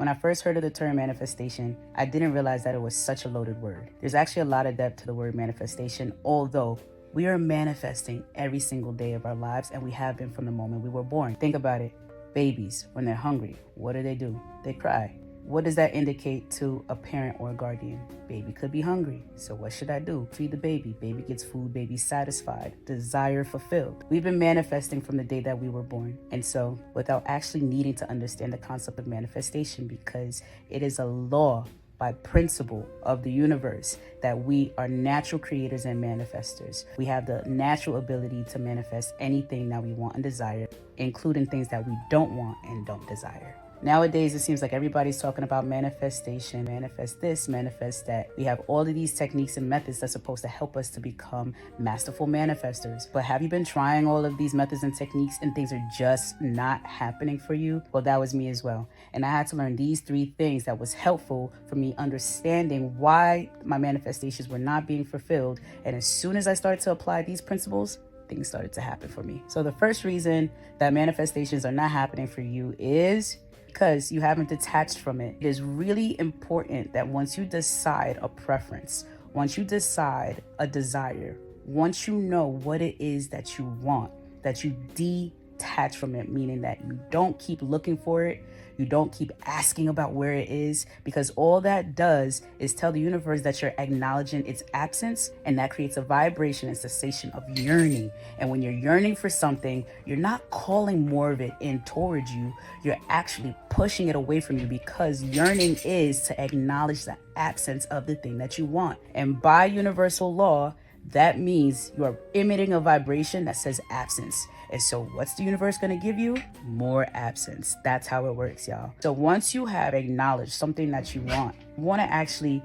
When I first heard of the term manifestation, I didn't realize that it was such a loaded word. There's actually a lot of depth to the word manifestation, although we are manifesting every single day of our lives, and we have been from the moment we were born. Think about it. Babies, when they're hungry, what do? They cry. What does that indicate to a parent or a guardian? Baby could be hungry. So what should I do? Feed the baby. Baby gets food. Baby satisfied. Desire fulfilled. We've been manifesting from the day that we were born. And so without actually needing to understand the concept of manifestation, because it is a law by principle of the universe that we are natural creators and manifestors. We have the natural ability to manifest anything that we want and desire, including things that we don't want and don't desire. Nowadays, it seems like everybody's talking about manifestation, manifest this, manifest that. We have all of these techniques and methods that's supposed to help us to become masterful manifestors. But have you been trying all of these methods and techniques and things are just not happening for you? Well, that was me as well. And I had to learn these 3 things that was helpful for me understanding why my manifestations were not being fulfilled. And as soon as I started to apply these principles, things started to happen for me. So the first reason that manifestations are not happening for you is because you haven't detached from it. It is really important that once you decide a preference, once you decide a desire, once you know what it is that you want, that you detach from it, meaning that you don't keep looking for it, you don't keep asking about where it is, because all that does is tell the universe that you're acknowledging its absence, and that creates a vibration and sensation of yearning. And when you're yearning for something, you're not calling more of it in towards you, you're actually pushing it away from you, because yearning is to acknowledge the absence of the thing that you want. And by universal law, that means you are emitting a vibration that says absence. And so what's the universe going to give you? More absence. That's how it works, y'all. So once you have acknowledged something that you want to actually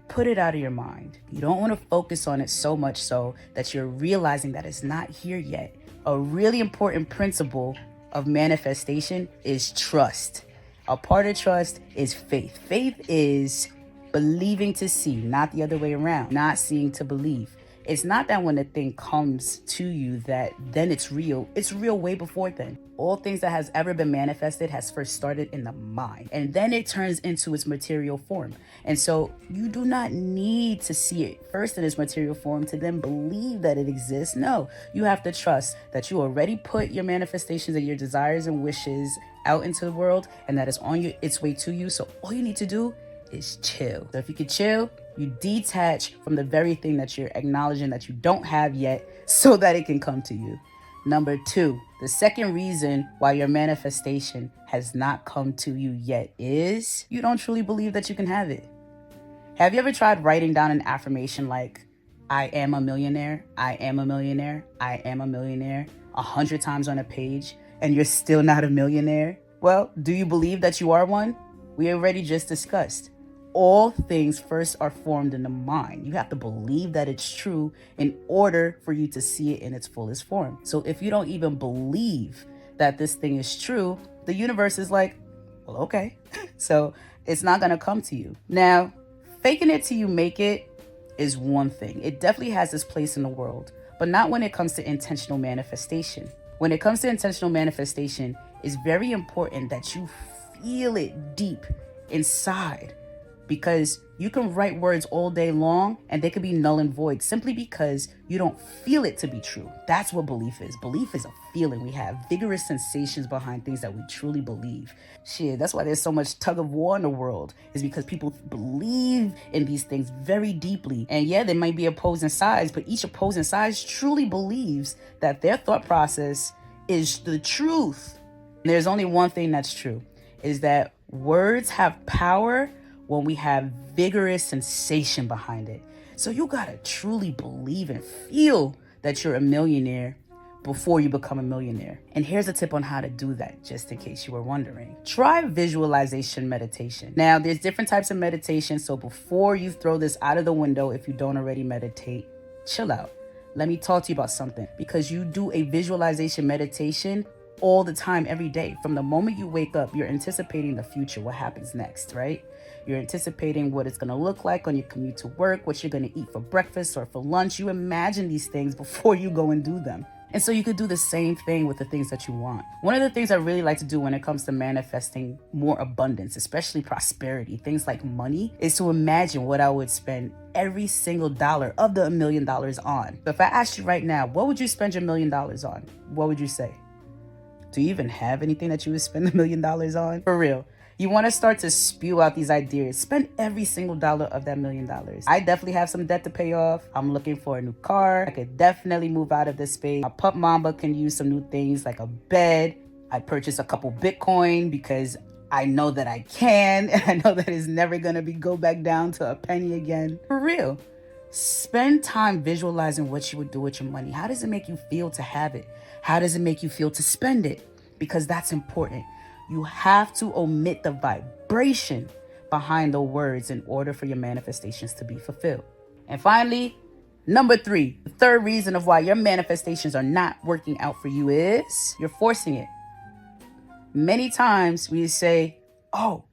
put it out of your mind. You don't want to focus on it so much so that you're realizing that it's not here yet. A really important principle of manifestation is trust. A part of trust is faith. Faith is believing to see, not the other way around, not seeing to believe. It's not that when a thing comes to you that then it's real. It's real way before then. All things that has ever been manifested has first started in the mind, and then it turns into its material form. And so you do not need to see it first in its material form to then believe that it exists. No, you have to trust that you already put your manifestations and your desires and wishes out into the world, and that it's on its way to you. So all you need to do is chill. So if you could chill, you detach from the very thing that you're acknowledging that you don't have yet so that it can come to you. Number 2, the second reason why your manifestation has not come to you yet is you don't truly believe that you can have it. Have you ever tried writing down an affirmation like, I am a millionaire, I am a millionaire, I am a millionaire, 100 times on a page, and you're still not a millionaire? Well, do you believe that you are one? We already just discussed. All things first are formed in the mind. You have to believe that it's true in order for you to see it in its fullest form. So if you don't even believe that this thing is true, the universe is like, well, okay. So it's not going to come to you. Now, faking it till you make it is one thing. It definitely has its place in the world, but not when it comes to intentional manifestation. When it comes to intentional manifestation, it's very important that you feel it deep inside. Because you can write words all day long and they could be null and void simply because you don't feel it to be true. That's what belief is. Belief is a feeling. We have vigorous sensations behind things that we truly believe. Shit, that's why there's so much tug of war in the world, is because people believe in these things very deeply. And yeah, there might be opposing sides, but each opposing side truly believes that their thought process is the truth. And there's only one thing that's true, is that words have power when we have vigorous sensation behind it. So you gotta truly believe and feel that you're a millionaire before you become a millionaire. And here's a tip on how to do that, just in case you were wondering. Try visualization meditation. Now, there's different types of meditation, so before you throw this out of the window, if you don't already meditate, chill out. Let me talk to you about something. Because you do a visualization meditation all the time, every day. From the moment you wake up, you're anticipating the future, what happens next, right? You're anticipating what it's going to look like on your commute to work, what you're going to eat for breakfast or for lunch. You imagine these things before you go and do them. And so you could do the same thing with the things that you want. One of the things I really like to do when it comes to manifesting more abundance, especially prosperity, things like money, is to imagine what I would spend every single dollar of the $1 million on. But if I asked you right now, what would you spend your $1 million on? What would you say? Do you even have anything that you would spend $1 million on? For real. You want to start to spew out these ideas. Spend every single dollar of that $1 million. I definitely have some debt to pay off. I'm looking for a new car. I could definitely move out of this space. My pup mamba can use some new things like a bed. I purchased a couple Bitcoin because I know that I can, and I know that it's never going to go back down to a penny again. For real. Spend time visualizing what you would do with your money. How does it make you feel to have it? How does it make you feel to spend it? Because that's important. You have to omit the vibration behind the words in order for your manifestations to be fulfilled. And finally, number 3, the third reason of why your manifestations are not working out for you is you're forcing it. Many times we say, oh,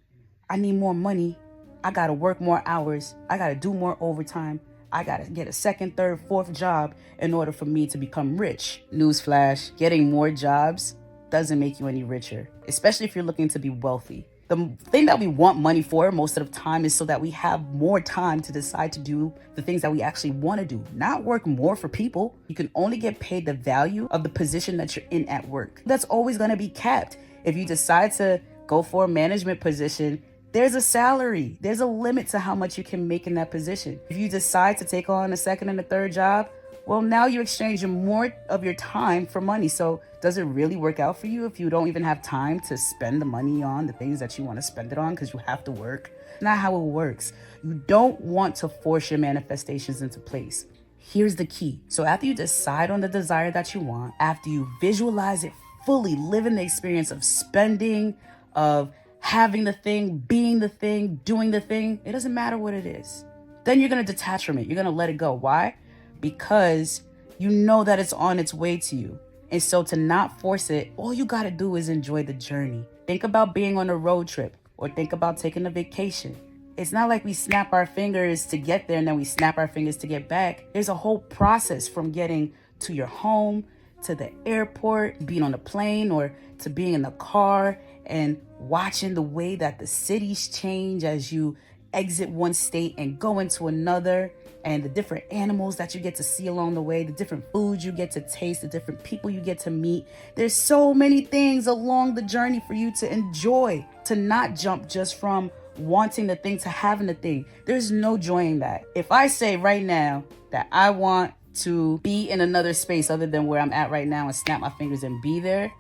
I need more money. I got to work more hours. I got to do more overtime. I got to get a second, third, fourth job in order for me to become rich. Newsflash, getting more jobs doesn't make you any richer, especially if you're looking to be wealthy. The thing that we want money for most of the time is so that we have more time to decide to do the things that we actually want to do, not work more for people. You can only get paid the value of the position that you're in at work. That's always going to be capped. If you decide to go for a management position, there's a salary. There's a limit to how much you can make in that position. If you decide to take on a second and a third job, well, now you're exchanging more of your time for money. So does it really work out for you if you don't even have time to spend the money on the things that you want to spend it on because you have to work? Not how it works. You don't want to force your manifestations into place. Here's the key. So after you decide on the desire that you want, after you visualize it fully, living the experience of spending, of having the thing, being the thing, doing the thing, it doesn't matter what it is. Then you're going to detach from it. You're going to let it go. Why? Because you know that it's on its way to you. And so to not force it, all you got to do is enjoy the journey. Think about being on a road trip or think about taking a vacation. It's not like we snap our fingers to get there and then we snap our fingers to get back. There's a whole process from getting to your home, to the airport, being on a plane, or to being in the car and watching the way that the cities change as you exit one state and go into another, and the different animals that you get to see along the way, the different foods you get to taste, the different people you get to meet. There's so many things along the journey for you to enjoy, to not jump just from wanting the thing to having the thing. There's no joy in that. If I say right now that I want to be in another space other than where I'm at right now and snap my fingers and be there,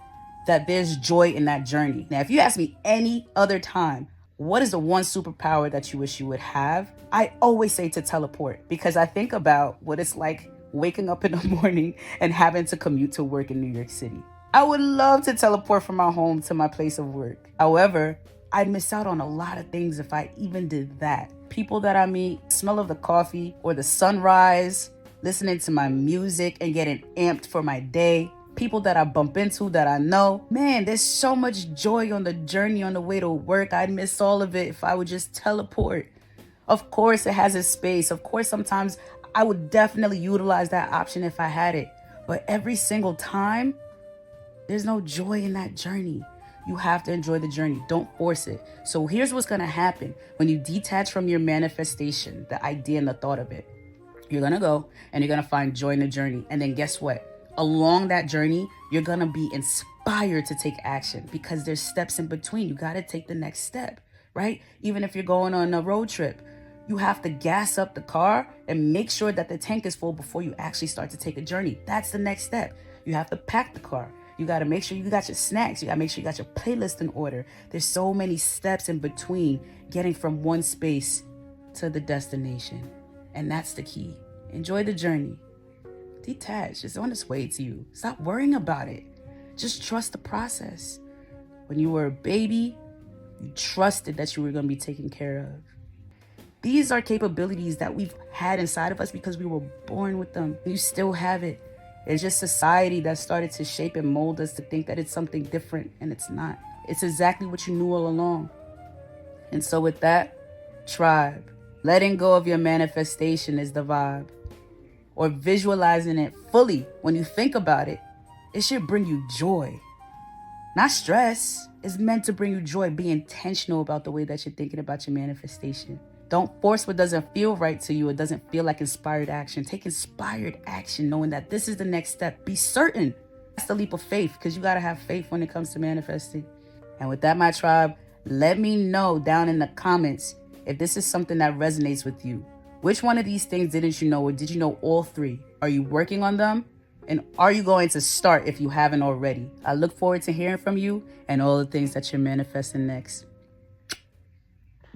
that there's joy in that journey. Now, if you ask me any other time, what is the one superpower that you wish you would have? I always say to teleport, because I think about what it's like waking up in the morning and having to commute to work in New York City. I would love to teleport from my home to my place of work. However, I'd miss out on a lot of things if I even did that. People that I meet, smell of the coffee or the sunrise, listening to my music and getting amped for my day. People that I bump into that I know. Man, there's so much joy on the journey on the way to work. I'd miss all of it if I would just teleport. Of course, it has its space. Of course, sometimes I would definitely utilize that option if I had it. But every single time, there's no joy in that journey. You have to enjoy the journey. Don't force it. So here's what's going to happen when you detach from your manifestation, the idea and the thought of it. You're going to go and you're going to find joy in the journey. And then guess what? Along that journey, you're going to be inspired to take action because there's steps in between. You got to take the next step, right? Even if you're going on a road trip, you have to gas up the car and make sure that the tank is full before you actually start to take a journey. That's the next step. You have to pack the car. You got to make sure you got your snacks. You got to make sure you got your playlist in order. There's so many steps in between getting from one space to the destination. And that's the key. Enjoy the journey. Detach. It's on its way to you. Stop worrying about it. Just trust the process. When you were a baby, you trusted that you were going to be taken care of. These are capabilities that we've had inside of us because we were born with them. You still have it. It's just society that started to shape and mold us to think that it's something different, and it's not. It's exactly what you knew all along. And so with that, tribe, letting go of your manifestation is the vibe. Or visualizing it fully when you think about it It should bring you joy, not stress. It's meant to bring you joy. Be intentional about the way that you're thinking about your manifestation. Don't force what doesn't feel right to you. It doesn't feel like inspired action. Take inspired action, knowing that this is the next step. Be certain. That's the leap of faith, because you got to have faith when it comes to manifesting. And with that, my tribe, let me know down in the comments if this is something that resonates with you. Which one of these things didn't you know, or did you know all three? Are you working on them? And are you going to start if you haven't already? I look forward to hearing from you and all the things that you're manifesting next.